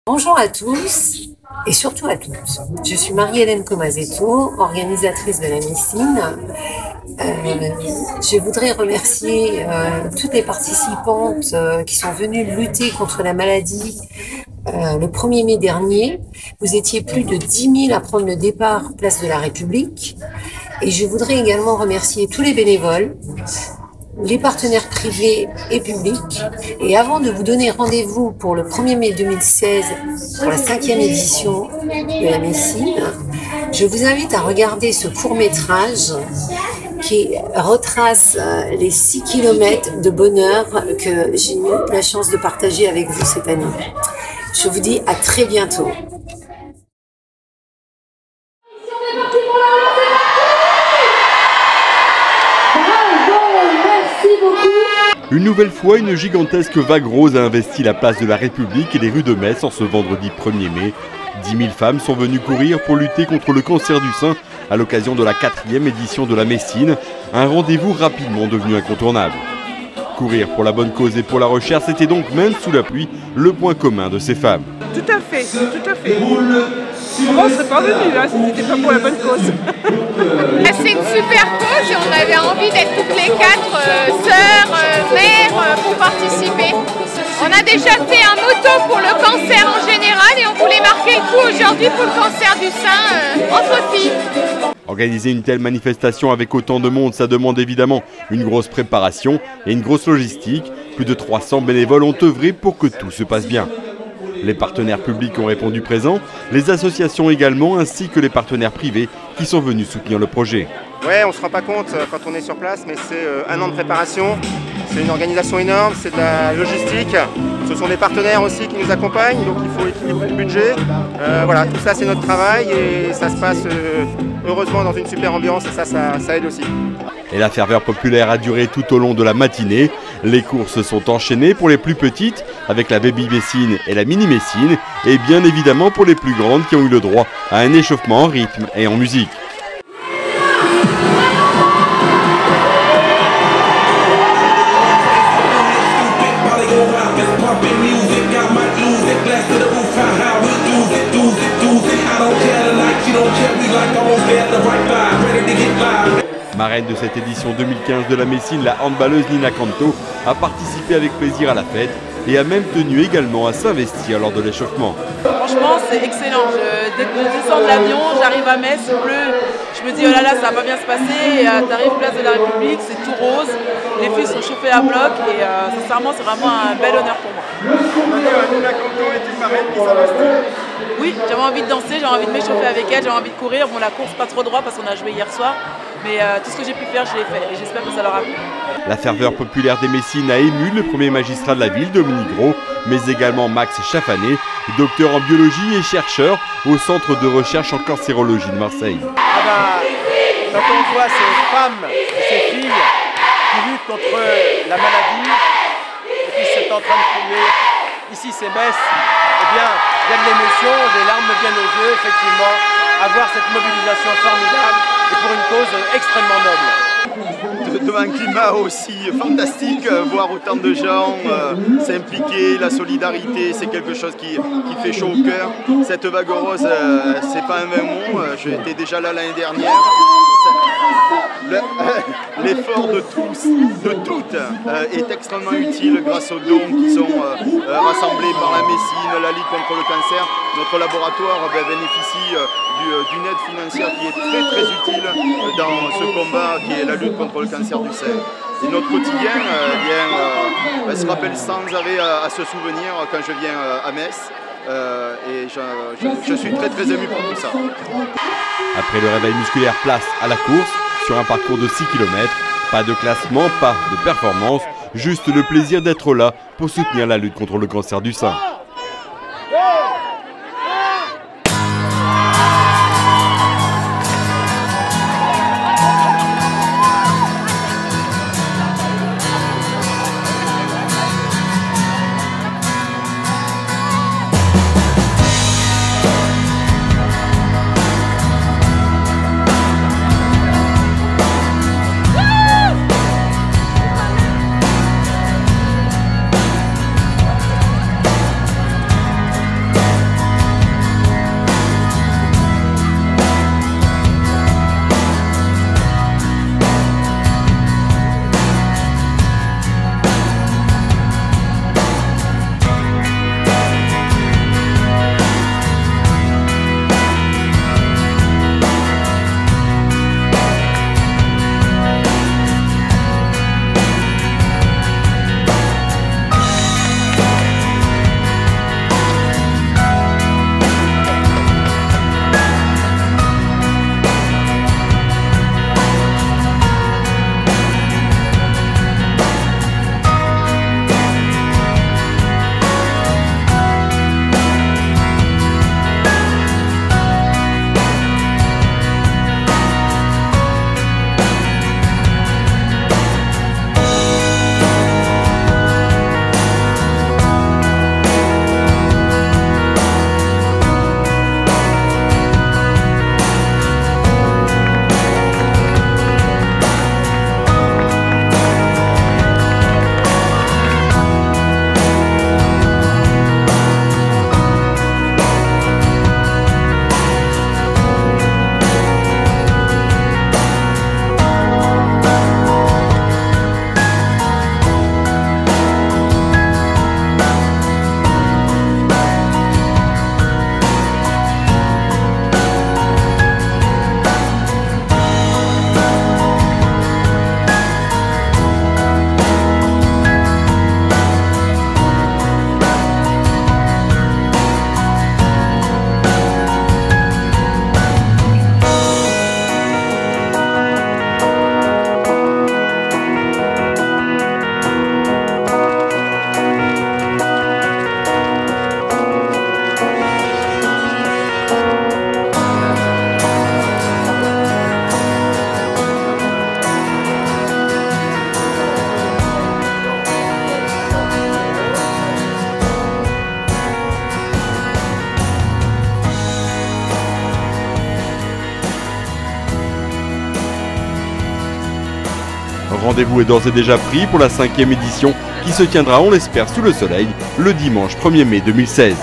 Bonjour à tous et surtout à toutes. Je suis Marie-Hélène Comazetto, organisatrice de la Messine. Je voudrais remercier toutes les participantes qui sont venues lutter contre la maladie le 1er mai dernier. Vous étiez plus de 10 000 à prendre le départ place de la République. Et je voudrais également remercier tous les bénévoles, les partenaires privés et publics. Et avant de vous donner rendez-vous pour le 1er mai 2016, pour la 5e édition de la Messine, je vous invite à regarder ce court-métrage qui retrace les 6 km de bonheur que j'ai eu la chance de partager avec vous cette année. Je vous dis à très bientôt. Une nouvelle fois, une gigantesque vague rose a investi la place de la République et les rues de Metz en ce vendredi 1er mai. 10 000 femmes sont venues courir pour lutter contre le cancer du sein à l'occasion de la 4e édition de la Messine, un rendez-vous rapidement devenu incontournable. Courir pour la bonne cause et pour la recherche, c'était donc même sous la pluie le point commun de ces femmes. Tout à fait, tout à fait. Moi, on ne serait pas venu là si c'était pas pour la bonne cause. C'est une super cause et on avait envie d'être toutes les 4 sœurs, mères pour participer. On a déjà fait un moto pour le cancer en général et on voulait marquer le coup aujourd'hui pour le cancer du sein entre filles. Organiser une telle manifestation avec autant de monde, ça demande évidemment une grosse préparation et une grosse logistique. Plus de 300 bénévoles ont œuvré pour que tout se passe bien. Les partenaires publics ont répondu présents, les associations également, ainsi que les partenaires privés qui sont venus soutenir le projet. Ouais, on ne se rend pas compte quand on est sur place, mais c'est un an de préparation, c'est une organisation énorme, c'est de la logistique. Ce sont des partenaires aussi qui nous accompagnent, donc il faut équilibrer le budget. Voilà, tout ça c'est notre travail et ça se passe heureusement dans une super ambiance et ça aide aussi. Et la ferveur populaire a duré tout au long de la matinée. Les courses sont enchaînées pour les plus petites avec la Baby Messine et la Mini Messine et bien évidemment pour les plus grandes qui ont eu le droit à un échauffement en rythme et en musique. Marraine de cette édition 2015 de la Messine, la handballeuse Nina Canto a participé avec plaisir à la fête et a même tenu également à s'investir lors de l'échauffement. Franchement, c'est excellent. Dès que je descends de l'avion, j'arrive à Metz, il pleut. Je me dis, oh là là, ça va pas bien se passer. Et t'arrives place de la République, c'est tout rose. Les filles sont chauffées à bloc et sincèrement, c'est vraiment un bel honneur pour moi. Nina Canto est une marraine qui s'investit. Oui, j'avais envie de danser, j'avais envie de m'échauffer avec elle, j'avais envie de courir. Bon, la course pas trop droit parce qu'on a joué hier soir. Mais tout ce que j'ai pu faire, je l'ai fait et j'espère que ça leur a plu. La ferveur populaire des Messines a ému le premier magistrat de la ville, Dominique Gros, mais également Max Chaffanet, docteur en biologie et chercheur au Centre de recherche en cancérologie de Marseille. Quand on voit ces femmes et ces filles qui luttent contre la maladie et qui sont en train de crier, ici c'est Metz, eh bien, il y a de l'émotion, des larmes me viennent aux yeux, effectivement, à voir cette mobilisation formidable et pour une cause extrêmement noble. Devant un climat aussi fantastique, voir autant de gens s'impliquer, la solidarité, c'est quelque chose qui fait chaud au cœur. Cette vague rose, c'est pas un vain mot, j'étais déjà là l'année dernière. L'effort de tous, de toutes, est extrêmement utile grâce aux dons qui sont rassemblés par la Messine, la Ligue contre le cancer. Notre laboratoire bénéficie d'une aide financière qui est très utile dans ce combat qui est la lutte contre le cancer du sein. Et notre quotidien se rappelle sans arrêt à ce souvenir quand je viens à Metz. Et je suis très ému pour tout ça. Après le réveil musculaire, place à la course sur un parcours de 6 km. Pas de classement, pas de performance, juste le plaisir d'être là pour soutenir la lutte contre le cancer du sein. Rendez-vous est d'ores et déjà pris pour la 5e édition qui se tiendra, on l'espère, sous le soleil, le dimanche 1er mai 2016.